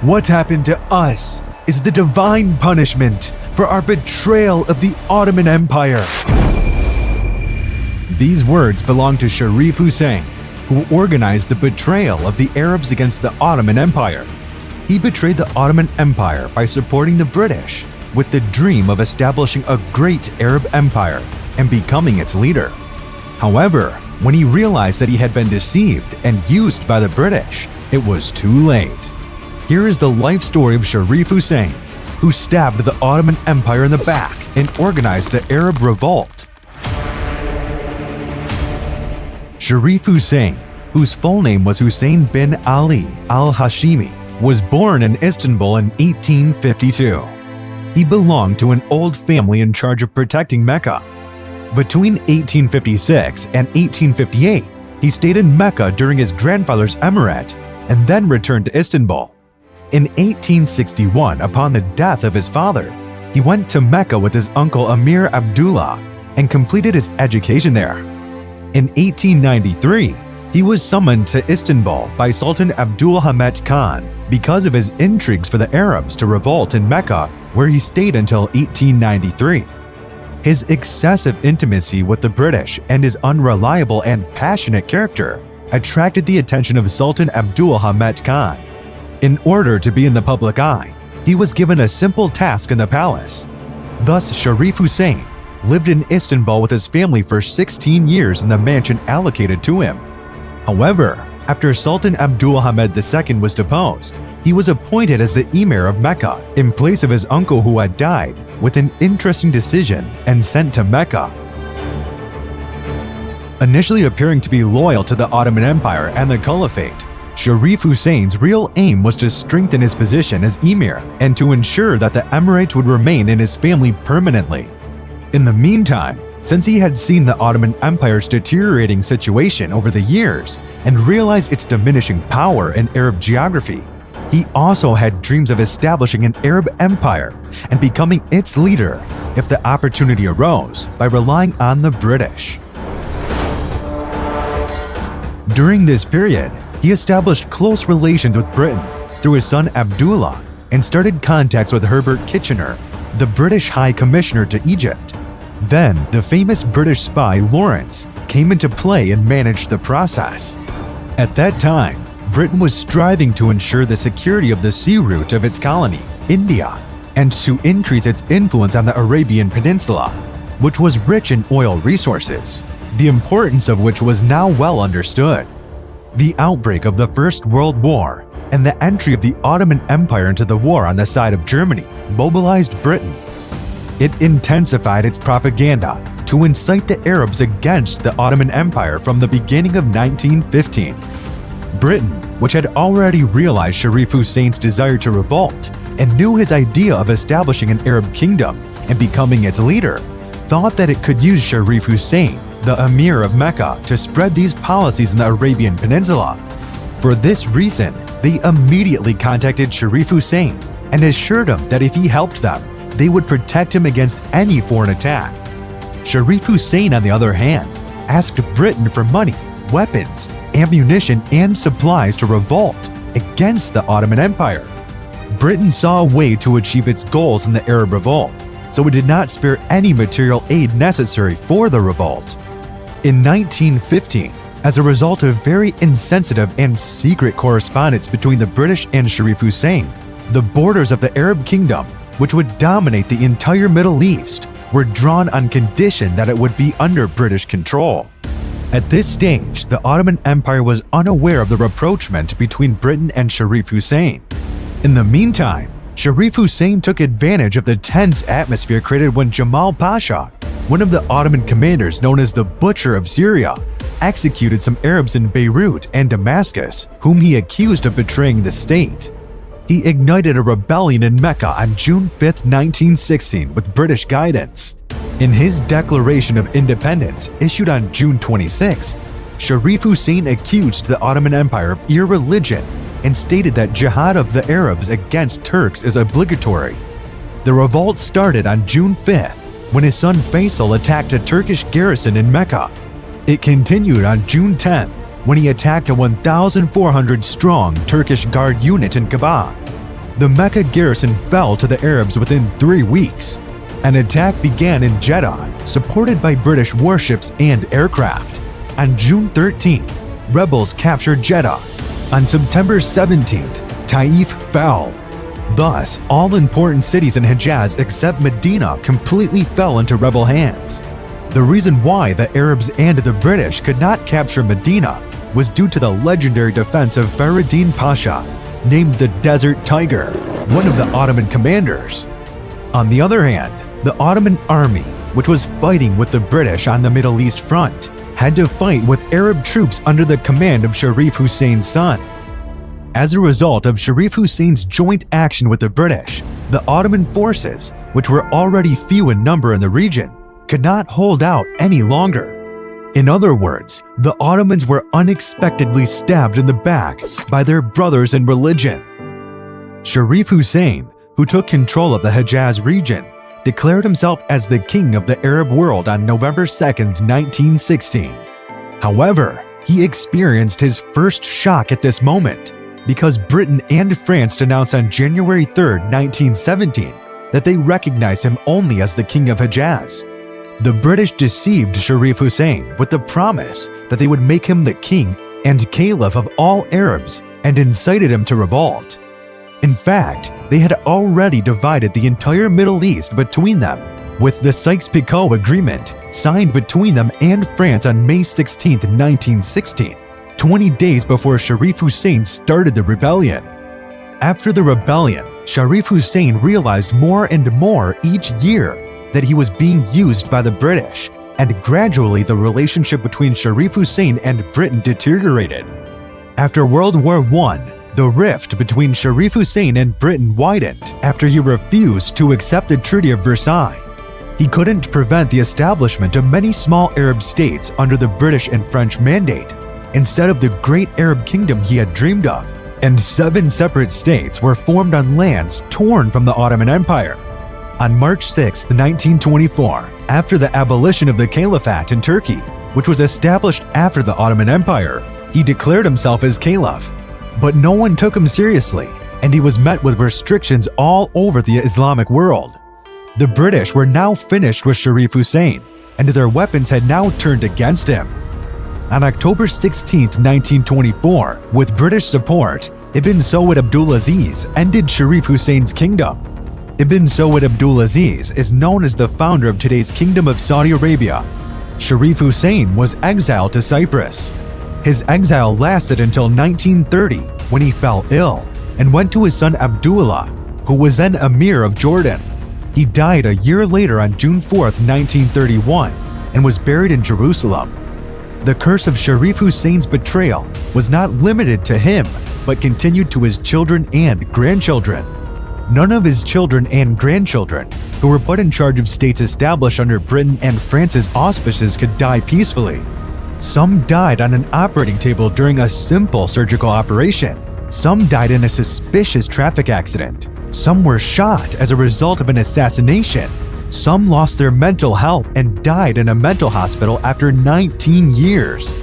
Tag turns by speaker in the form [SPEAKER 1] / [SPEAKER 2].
[SPEAKER 1] What happened to us is the divine punishment for our betrayal of the Ottoman Empire. These words belong to Sharif Hussein, who organized the betrayal of the Arabs against the Ottoman Empire. He betrayed the Ottoman Empire by supporting the British with the dream of establishing a great Arab empire and becoming its leader. However, when he realized that he had been deceived and used by the British, it was too late. Here is the life story of Sharif Hussein, who stabbed the Ottoman Empire in the back and organized the Arab Revolt. Sharif Hussein, whose full name was Hussein bin Ali al-Hashimi, was born in Istanbul in 1852. He belonged to an old family in charge of protecting Mecca. Between 1856 and 1858, he stayed in Mecca during his grandfather's emirate and then returned to Istanbul. In 1861, upon the death of his father, he went to Mecca with his uncle Emir Abdullah and completed his education there. In 1893, he was summoned to Istanbul by Sultan Abdülhamit Khan because of his intrigues for the Arabs to revolt in Mecca, where he stayed until 1893. His excessive intimacy with the British and his unreliable and passionate character attracted the attention of Sultan Abdülhamit Khan. In order to be in the public eye, he was given a simple task in the palace. Thus, Sharif Hussein lived in Istanbul with his family for 16 years in the mansion allocated to him. However, after Sultan Abdülhamit II was deposed, he was appointed as the Emir of Mecca in place of his uncle who had died, with an interesting decision, and sent to Mecca. Initially appearing to be loyal to the Ottoman Empire and the Caliphate, Sharif Hussein's real aim was to strengthen his position as Emir and to ensure that the emirate would remain in his family permanently. In the meantime, since he had seen the Ottoman Empire's deteriorating situation over the years and realized its diminishing power in Arab geography, he also had dreams of establishing an Arab empire and becoming its leader if the opportunity arose by relying on the British. During this period, he established close relations with Britain through his son Abdullah and started contacts with Herbert Kitchener, the British High Commissioner to Egypt. Then, the famous British spy Lawrence came into play and managed the process. At that time, Britain was striving to ensure the security of the sea route of its colony, India, and to increase its influence on the Arabian Peninsula, which was rich in oil resources, the importance of which was now well understood. The outbreak of the First World War and the entry of the Ottoman Empire into the war on the side of Germany mobilized Britain. It intensified its propaganda to incite the Arabs against the Ottoman Empire from the beginning of 1915. Britain, which had already realized Sharif Hussein's desire to revolt and knew his idea of establishing an Arab kingdom and becoming its leader, thought that it could use Sharif Hussein, the Emir of Mecca, to spread these policies in the Arabian Peninsula. For this reason, they immediately contacted Sharif Hussein and assured him that if he helped them, they would protect him against any foreign attack. Sharif Hussein, on the other hand, asked Britain for money, weapons, ammunition, and supplies to revolt against the Ottoman Empire. Britain saw a way to achieve its goals in the Arab Revolt, so it did not spare any material aid necessary for the revolt. In 1915, as a result of very insensitive and secret correspondence between the British and Sharif Hussein, the borders of the Arab Kingdom, which would dominate the entire Middle East, were drawn on condition that it would be under British control. At this stage, the Ottoman Empire was unaware of the rapprochement between Britain and Sharif Hussein. In the meantime, Sharif Hussein took advantage of the tense atmosphere created when Jamal Pasha, one of the Ottoman commanders known as the Butcher of Syria, executed some Arabs in Beirut and Damascus, whom he accused of betraying the state. He ignited a rebellion in Mecca on June 5, 1916, with British guidance. In his Declaration of Independence, issued on June 26, Sharif Hussein accused the Ottoman Empire of irreligion and stated that jihad of the Arabs against Turks is obligatory. The revolt started on June 5th, when his son Faisal attacked a Turkish garrison in Mecca. It continued on June 10th, when he attacked a 1,400-strong Turkish guard unit in Kaaba. the Mecca garrison fell to the Arabs within 3 weeks. An attack began in Jeddah, supported by British warships and aircraft. On June 13th, rebels captured Jeddah. On September 17th, Taif fell. Thus, all important cities in Hejaz except Medina completely fell into rebel hands. The reason why the Arabs and the British could not capture Medina was due to the legendary defense of Faridin Pasha, named the Desert Tiger, one of the Ottoman commanders. On the other hand, the Ottoman army, which was fighting with the British on the Middle East front, had to fight with Arab troops under the command of Sharif Hussein's son. As a result of Sharif Hussein's joint action with the British, the Ottoman forces, which were already few in number in the region, could not hold out any longer. In other words, the Ottomans were unexpectedly stabbed in the back by their brothers in religion. Sharif Hussein, who took control of the Hejaz region, declared himself as the king of the Arab world on November 2, 1916. However, he experienced his first shock at this moment because Britain and France announced on January 3, 1917 that they recognized him only as the king of Hejaz. The British deceived Sharif Hussein with the promise that they would make him the king and caliph of all Arabs and incited him to revolt. In fact, they had already divided the entire Middle East between them, with the Sykes-Picot Agreement signed between them and France on May 16, 1916, 20 days before Sharif Hussein started the rebellion. After the rebellion, Sharif Hussein realized more and more each year that he was being used by the British, and gradually the relationship between Sharif Hussein and Britain deteriorated. After World War I, the rift between Sharif Hussein and Britain widened after he refused to accept the Treaty of Versailles. He couldn't prevent the establishment of many small Arab states under the British and French mandate, instead of the great Arab kingdom he had dreamed of, and 7 separate states were formed on lands torn from the Ottoman Empire. On March 6, 1924, after the abolition of the Caliphate in Turkey, which was established after the Ottoman Empire, he declared himself as caliph. But no one took him seriously, and he was met with restrictions all over the Islamic world. The British were now finished with Sharif Hussein, and their weapons had now turned against him. On October 16, 1924, with British support, Ibn Saud Abdulaziz ended Sharif Hussein's kingdom. Ibn Saud Abdulaziz is known as the founder of today's Kingdom of Saudi Arabia. Sharif Hussein was exiled to Cyprus. His exile lasted until 1930, when he fell ill and went to his son Abdullah, who was then Emir of Jordan. He died a year later on June 4, 1931, and was buried in Jerusalem. The curse of Sharif Hussein's betrayal was not limited to him, but continued to his children and grandchildren. None of his children and grandchildren, who were put in charge of states established under Britain and France's auspices, could die peacefully. Some died on an operating table during a simple surgical operation. Some died in a suspicious traffic accident. Some were shot as a result of an assassination. Some lost their mental health and died in a mental hospital after 19 years.